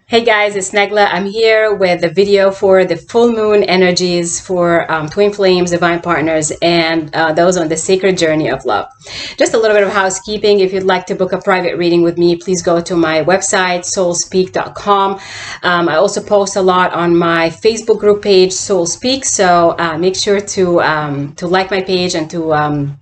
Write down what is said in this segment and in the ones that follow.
Hey guys, it's Negla. I'm here with the video for the full moon energies for twin flames, divine partners, and those on the sacred journey of love. Just a little bit of housekeeping. If you'd like to book a private reading with me, please go to my website, soulspeak.com. I also post a lot on my Facebook group page, Soul Speak. So make sure to like my page and to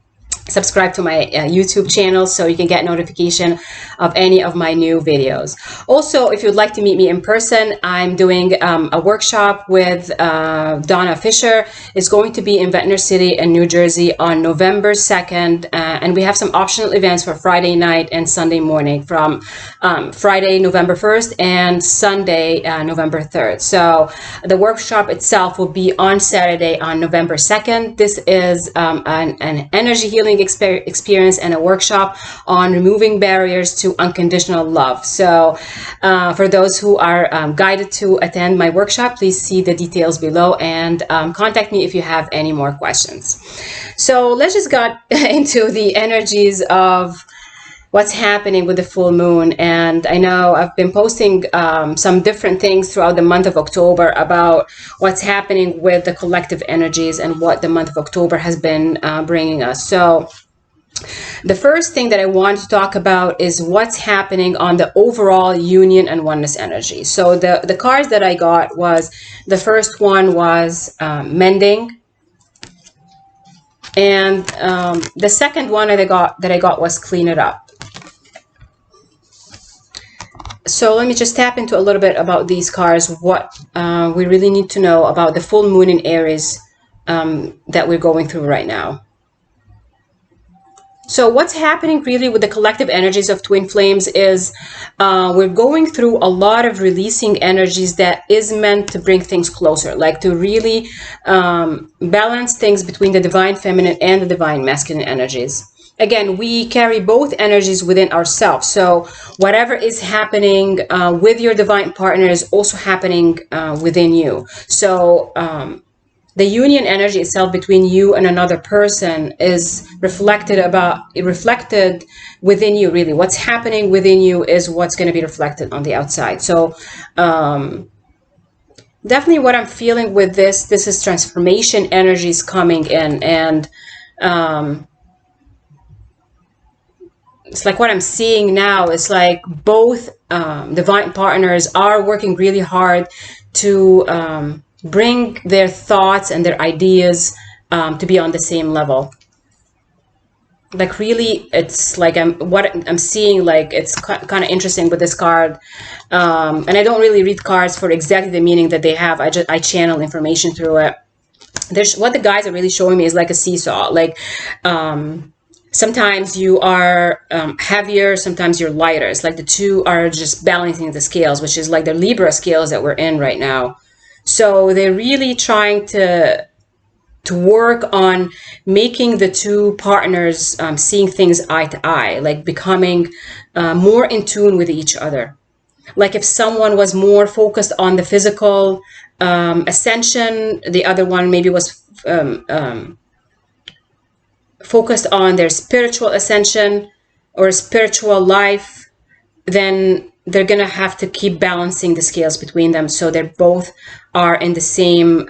subscribe to my YouTube channel so you can get notification of any of my new videos. Also, if you'd like to meet me in person, I'm doing a workshop with Donna Fisher. It's going to be in Ventnor City in New Jersey on November 2nd. And we have some optional events for Friday night and Sunday morning from Friday, November 1st and Sunday, November 3rd. So the workshop itself will be on Saturday on November 2nd. This is an energy healing experience and a workshop on removing barriers to unconditional love. So for those who are guided to attend my workshop, please see the details below and contact me if you have any more questions. So let's just get into the energies of what's happening with the full moon. And I know I've been posting some different things throughout the month of October about what's happening with the collective energies and what the month of October has been bringing us. So the first thing that I want to talk about is what's happening on the overall union and oneness energy. So the cards that I got was, the first one was mending. And the second one that I got was clean it up. So let me just tap into a little bit about these cards, what we really need to know about the full moon in Aries that we're going through right now. So what's happening really with the collective energies of twin flames is we're going through a lot of releasing energies that is meant to bring things closer, like to really balance things between the divine feminine and the divine masculine energies. Again, we carry both energies within ourselves. So whatever is happening with your divine partner is also happening within you. So the union energy itself between you and another person is reflected within you, really. What's happening within you is what's going to be reflected on the outside. So definitely what I'm feeling with this is transformation energies coming in. And it's like what I'm seeing now is like both divine partners are working really hard to bring their thoughts and their ideas to be on the same level. Like really, it's like what I'm seeing, like it's kind of interesting with this card. And I don't really read cards for exactly the meaning that they have. I channel information through it. What the guys are really showing me is like a seesaw. Like sometimes you are heavier, sometimes you're lighter. It's like the two are just balancing the scales, which is like the Libra scales that we're in right now. So they're really trying to work on making the two partners seeing things eye to eye, like becoming more in tune with each other. Like if someone was more focused on the physical ascension, the other one maybe was focused on their spiritual ascension or spiritual life, then they're going to have to keep balancing the scales between them so they both are in the same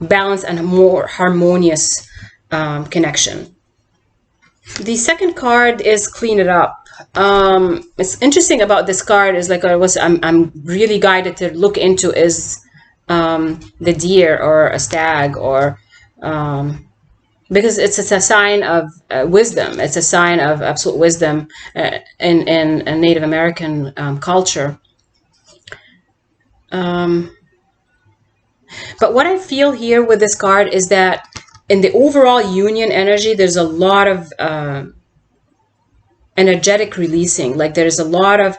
balance and a more harmonious connection. The second card is clean it up. It's interesting about this card is like I'm really guided to look into is the deer or a stag, or because it's a sign of wisdom. It's a sign of absolute wisdom in Native American culture. But what I feel here with this card is that in the overall union energy, there's a lot of energetic releasing. Like there's a lot of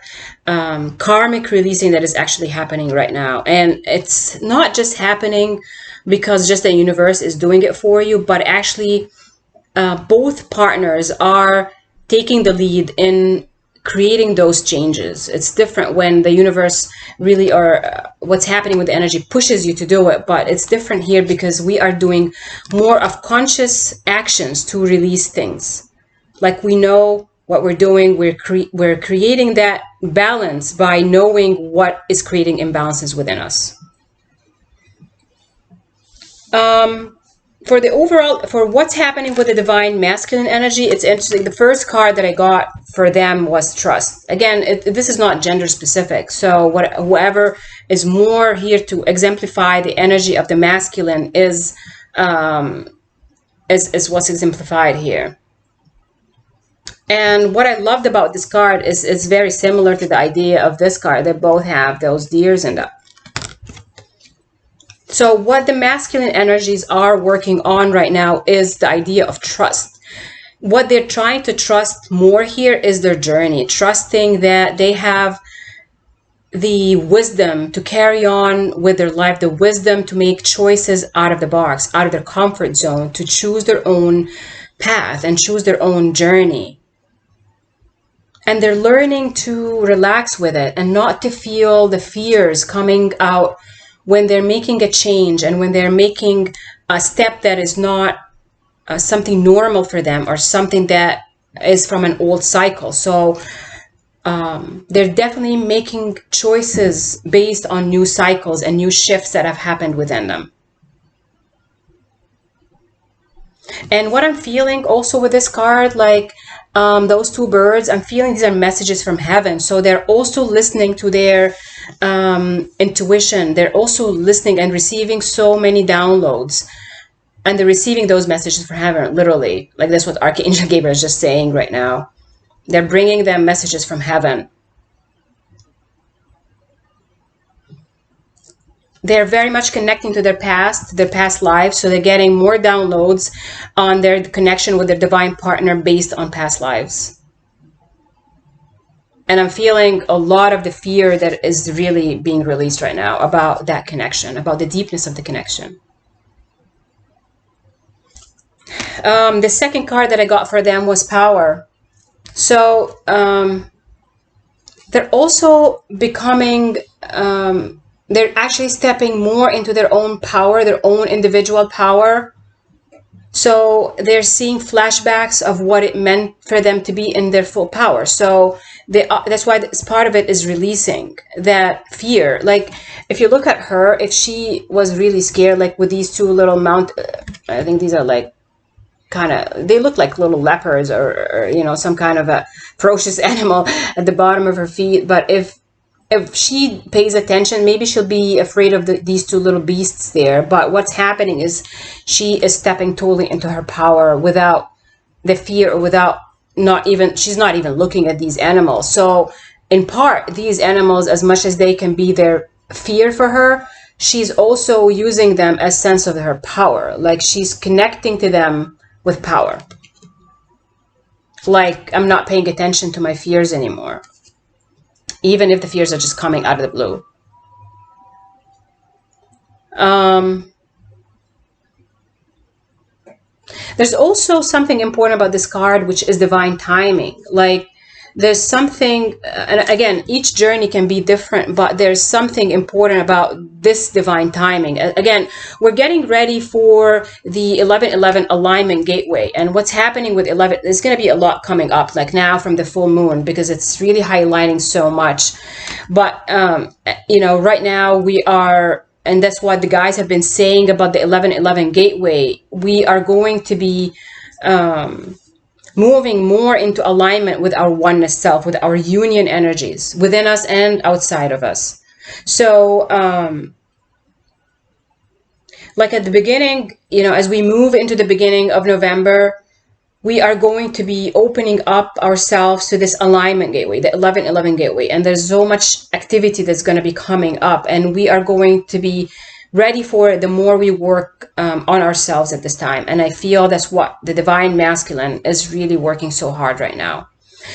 karmic releasing that is actually happening right now. And it's not just happening because just the universe is doing it for you, but actually both partners are taking the lead in creating those changes. It's different when the universe really, or what's happening with the energy pushes you to do it, but it's different here because we are doing more of conscious actions to release things. Like we know what we're doing, we're creating that balance by knowing what is creating imbalances within us. For the overall, for what's happening with the divine masculine energy, it's interesting. The first card that I got for them was trust. Again, this is not gender specific. So whoever is more here to exemplify the energy of the masculine is what's exemplified here. And what I loved about this card is it's very similar to the idea of this card. They both have those deers in them. So what the masculine energies are working on right now is the idea of trust. What they're trying to trust more here is their journey, trusting that they have the wisdom to carry on with their life, the wisdom to make choices out of the box, out of their comfort zone, to choose their own path and choose their own journey. And they're learning to relax with it and not to feel the fears coming out when they're making a change and when they're making a step that is not something normal for them or something that is from an old cycle. So they're definitely making choices based on new cycles and new shifts that have happened within them. And what I'm feeling also with this card, like those two birds, I'm feeling these are messages from heaven. So they're also listening to their intuition. They're also listening and receiving so many downloads. And they're receiving those messages from heaven, literally. Like that's what Archangel Gabriel is just saying right now. They're bringing them messages from heaven. They're very much connecting to their past lives. So they're getting more downloads on their connection with their divine partner based on past lives. And I'm feeling a lot of the fear that is really being released right now about that connection, about the deepness of the connection. The second card that I got for them was power. So they're also becoming, they're actually stepping more into their own power, their own individual power. So they're seeing flashbacks of what it meant for them to be in their full power. So that's why part of it is releasing that fear. Like if you look at her, if she was really scared, like with these two little I think these are like they look like little leopards or you know, some kind of a ferocious animal at the bottom of her feet. But if she pays attention, maybe she'll be afraid of these two little beasts there. But what's happening is she is stepping totally into her power without the fear, or without she's not even looking at these animals. So in part, these animals, as much as they can be their fear for her, she's also using them as sense of her power. Like she's connecting to them with power. Like, I'm not paying attention to my fears anymore, even if the fears are just coming out of the blue. There's also something important about this card, which is divine timing. Like there's something, and again, each journey can be different, but there's something important about this divine timing. Again, we're getting ready for the 11/11 alignment gateway. And what's happening with 11, there's going to be a lot coming up, like now from the full moon, because it's really highlighting so much. But, you know, right now we are, and that's what the guys have been saying about the 11/11 gateway. We are going to be moving more into alignment with our oneness self, with our union energies within us and outside of us. So, like at the beginning, you know, as we move into the beginning of November, we are going to be opening up ourselves to this alignment gateway, the 11/11 gateway. And there's so much activity that's going to be coming up, and we are going to be ready for it the more we work on ourselves at this time. And I feel that's what the divine masculine is really working so hard right now.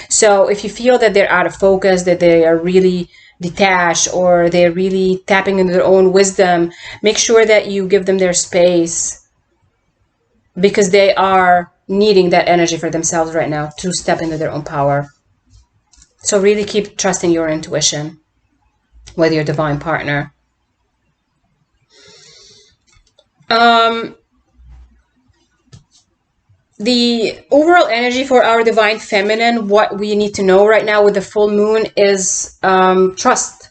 So if you feel that they're out of focus, that they are really detached, or they're really tapping into their own wisdom, make sure that you give them their space, because they are needing that energy for themselves right now to step into their own power. So really keep trusting your intuition with your divine partner. The overall energy for our divine feminine, what we need to know right now with the full moon is trust.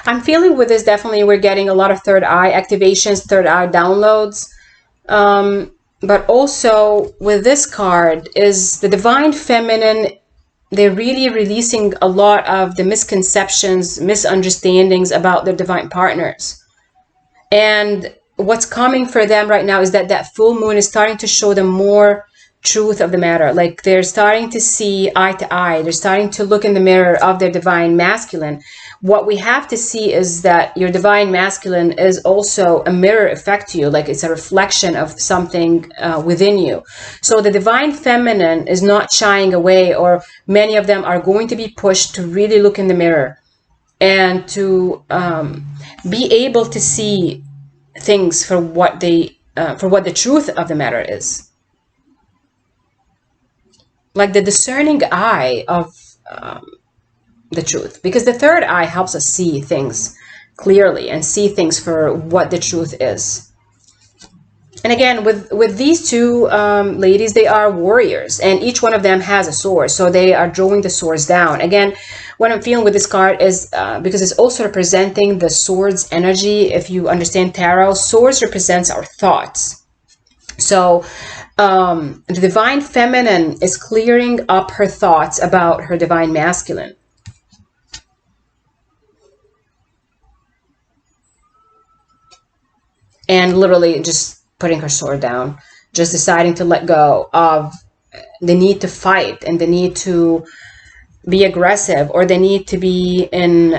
I'm feeling with this, definitely we're getting a lot of third eye activations, third eye downloads. But also with this card is the divine feminine. They're really releasing a lot of the misconceptions, misunderstandings about their divine partners. And what's coming for them right now is that that full moon is starting to show them more truth of the matter. Like they're starting to see eye to eye. They're starting to look in the mirror of their divine masculine. What we have to see is that your divine masculine is also a mirror effect to you. Like it's a reflection of something within you. So the divine feminine is not shying away, or many of them are going to be pushed to really look in the mirror and to be able to see things for what they for what the truth of the matter is, like the discerning eye of the truth, because the third eye helps us see things clearly and see things for what the truth is. And again, with these two ladies, they are warriors, and each one of them has a sword, so they are drawing the swords down. Again, what I'm feeling with this card is because it's also representing the swords energy. If you understand tarot, swords represents our thoughts. So the divine feminine is clearing up her thoughts about her divine masculine. And literally just putting her sword down, just deciding to let go of the need to fight and the need to be aggressive, or the need to be in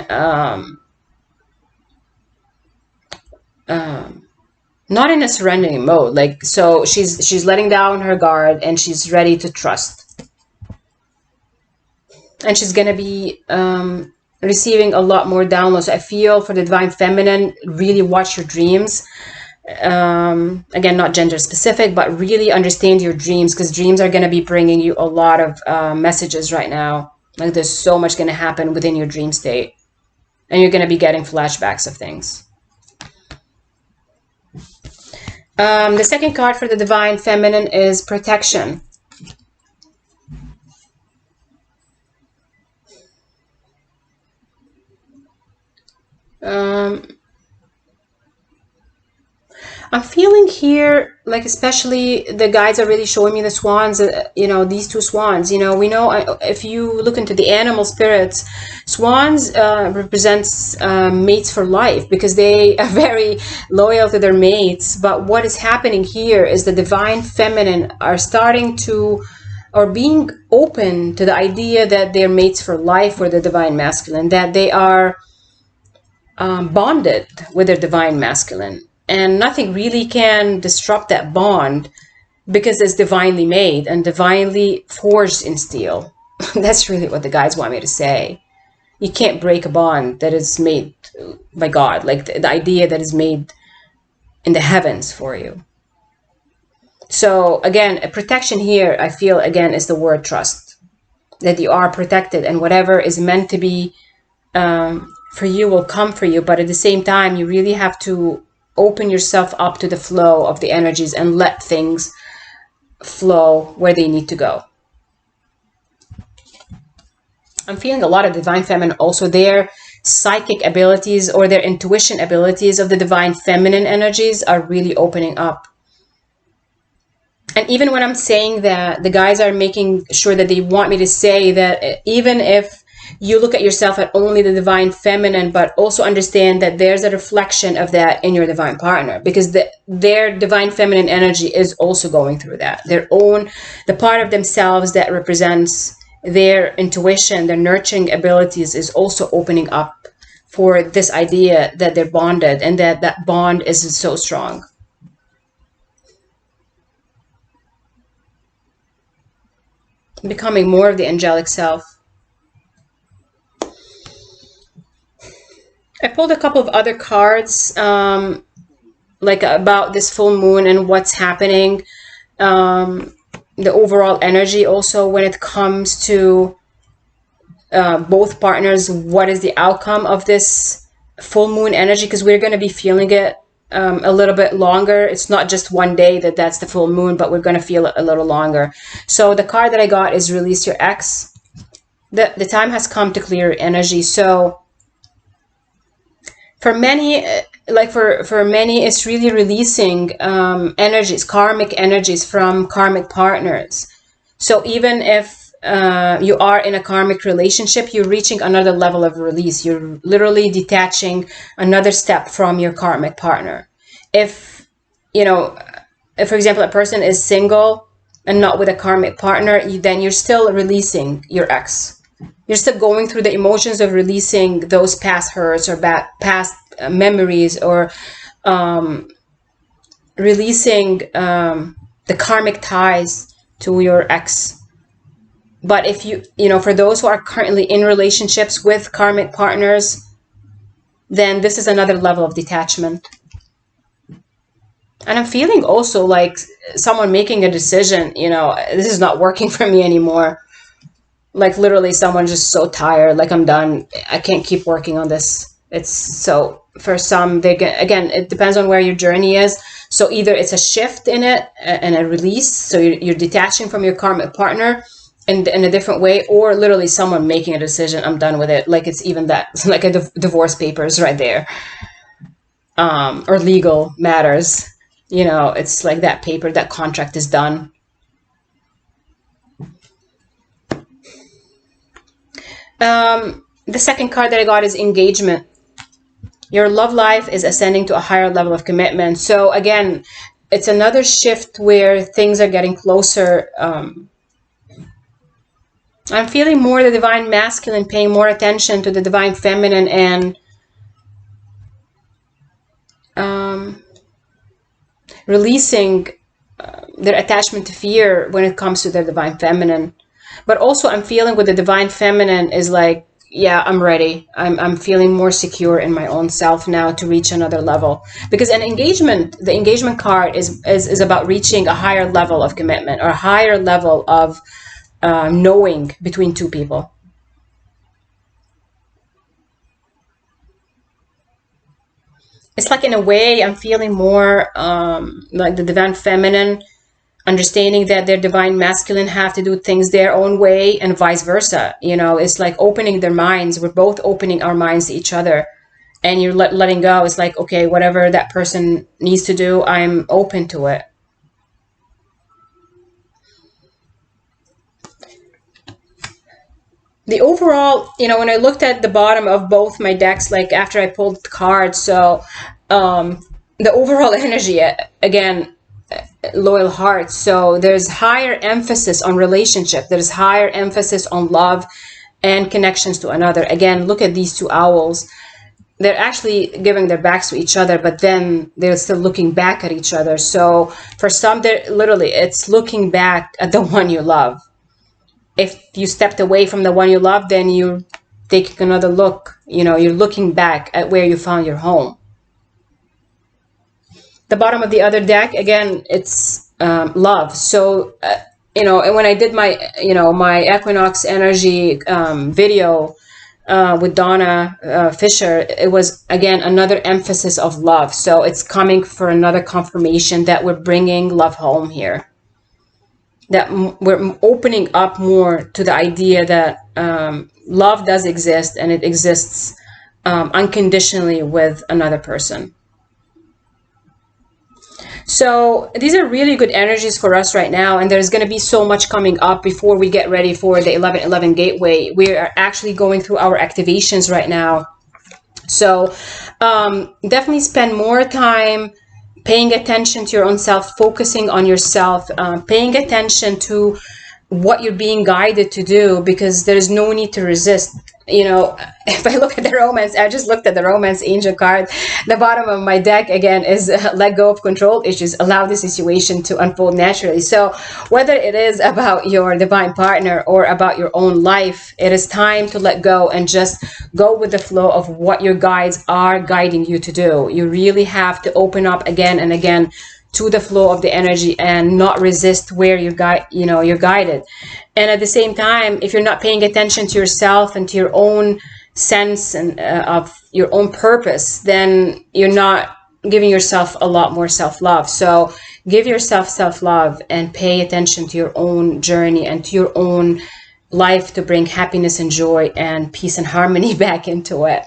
not in a surrendering mode. Like, so she's letting down her guard and she's ready to trust, and she's gonna be receiving a lot more downloads. I feel for the divine feminine, really watch your dreams. Again, not gender specific, but really understand your dreams, because dreams are going to be bringing you a lot of messages right now. Like there's so much going to happen within your dream state, and you're going to be getting flashbacks of things. The second card for the divine feminine is protection. I'm feeling here, like especially the guides are really showing me the swans, these two swans. We know if you look into the animal spirits, swans represents mates for life, because they are very loyal to their mates. But what is happening here is the divine feminine are starting to, or being open to the idea that they're mates for life for the divine masculine, that they are bonded with their divine masculine. And nothing really can disrupt that bond, because it's divinely made and divinely forged in steel. That's really what the guides want me to say. You can't break a bond that is made by God, like the idea that is made in the heavens for you. So again, a protection here, I feel, again, is the word trust. That you are protected, and whatever is meant to be for you will come for you. But at the same time, you really have to open yourself up to the flow of the energies and let things flow where they need to go. I'm feeling a lot of divine feminine, also their psychic abilities or their intuition abilities of the divine feminine energies are really opening up. And even when I'm saying that, the guys are making sure that they want me to say that even if you look at yourself at only the divine feminine, but also understand that there's a reflection of that in your divine partner, because their divine feminine energy is also going through that. The part of themselves that represents their intuition, their nurturing abilities, is also opening up for this idea that they're bonded, and that bond is so strong. Becoming more of the angelic self. I pulled a couple of other cards, like about this full moon and what's happening, the overall energy also when it comes to both partners. What is the outcome of this full moon energy? Because we're going to be feeling it a little bit longer. It's not just one day that's the full moon, but we're going to feel it a little longer. So the card that I got is release your ex. The time has come to clear energy. So for many, for many, it's really releasing energies, karmic energies from karmic partners. So even if you are in a karmic relationship, you're reaching another level of release. You're literally detaching another step from your karmic partner. If, if, for example, a person is single and not with a karmic partner, then you're still releasing your ex. You're still going through the emotions of releasing those past hurts or past memories, or releasing the karmic ties to your ex. But if for those who are currently in relationships with karmic partners, then this is another level of detachment. And I'm feeling also like someone making a decision, this is not working for me anymore. Like literally someone just so tired, like I'm done. I can't keep working on this. It's so, for some, again, it depends on where your journey is. So either it's a shift in it and a release. So you're detaching from your karmic partner in a different way, or literally someone making a decision. I'm done with it. Like it's even that, it's like a divorce papers right there, or legal matters. It's like that paper, that contract is done. The second card that I got is engagement. Your love life is ascending to a higher level of commitment. So again, it's another shift where things are getting closer. I'm feeling more the divine masculine, paying more attention to the divine feminine, and releasing their attachment to fear when it comes to their divine feminine. But also I'm feeling with the divine feminine is like, yeah, I'm ready. I'm feeling more secure in my own self now to reach another level. Because the engagement card is about reaching a higher level of commitment, or a higher level of knowing between two people. It's like, in a way, I'm feeling more like the divine feminine understanding that their divine masculine have to do things their own way, and vice versa. It's like opening their minds. We're both opening our minds to each other, and you're letting go. It's like, okay, whatever that person needs to do, I'm open to it. The overall, when I looked at the bottom of both my decks, like after I pulled the cards, so the overall energy, again, loyal hearts. So there's higher emphasis on relationship. There's higher emphasis on love and connections to another. Again, look at these two owls. They're actually giving their backs to each other, but then they're still looking back at each other. So for some, it's looking back at the one you love. If you stepped away from the one you love, then you take another look. You're looking back at where you found your home. The bottom of the other deck, again, it's love. So, and when I did my, my equinox energy video with Donna Fisher, it was, again, another emphasis of love. So it's coming for another confirmation that we're bringing love home here. That we're opening up more to the idea that love does exist, and it exists unconditionally with another person. So these are really good energies for us right now, and there's going to be so much coming up before we get ready for the 11/11 gateway. We are actually going through our activations right now. So definitely spend more time paying attention to your own self, focusing on yourself, paying attention to what you're being guided to do, because there's no need to resist. If I look at the romance, I just looked at the romance angel card. The bottom of my deck, again, is let go of control issues, allow the situation to unfold naturally. So whether it is about your divine partner or about your own life, it is time to let go and just go with the flow of what your guides are guiding you to do. You really have to open up again and again to the flow of the energy and not resist where you're guided. And at the same time, if you're not paying attention to yourself and to your own sense and of your own purpose, then you're not giving yourself a lot more self-love. So give yourself self-love and pay attention to your own journey and to your own life to bring happiness and joy and peace and harmony back into it.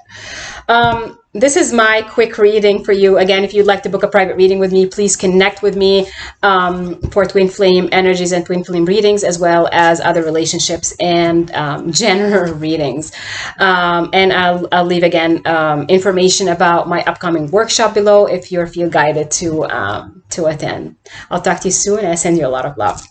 This is my quick reading for you. Again, if you'd like to book a private reading with me, please connect with me for twin flame energies and twin flame readings, as well as other relationships and general readings. And I'll leave again information about my upcoming workshop below if you feel guided to attend. I'll talk to you soon, and I send you a lot of love.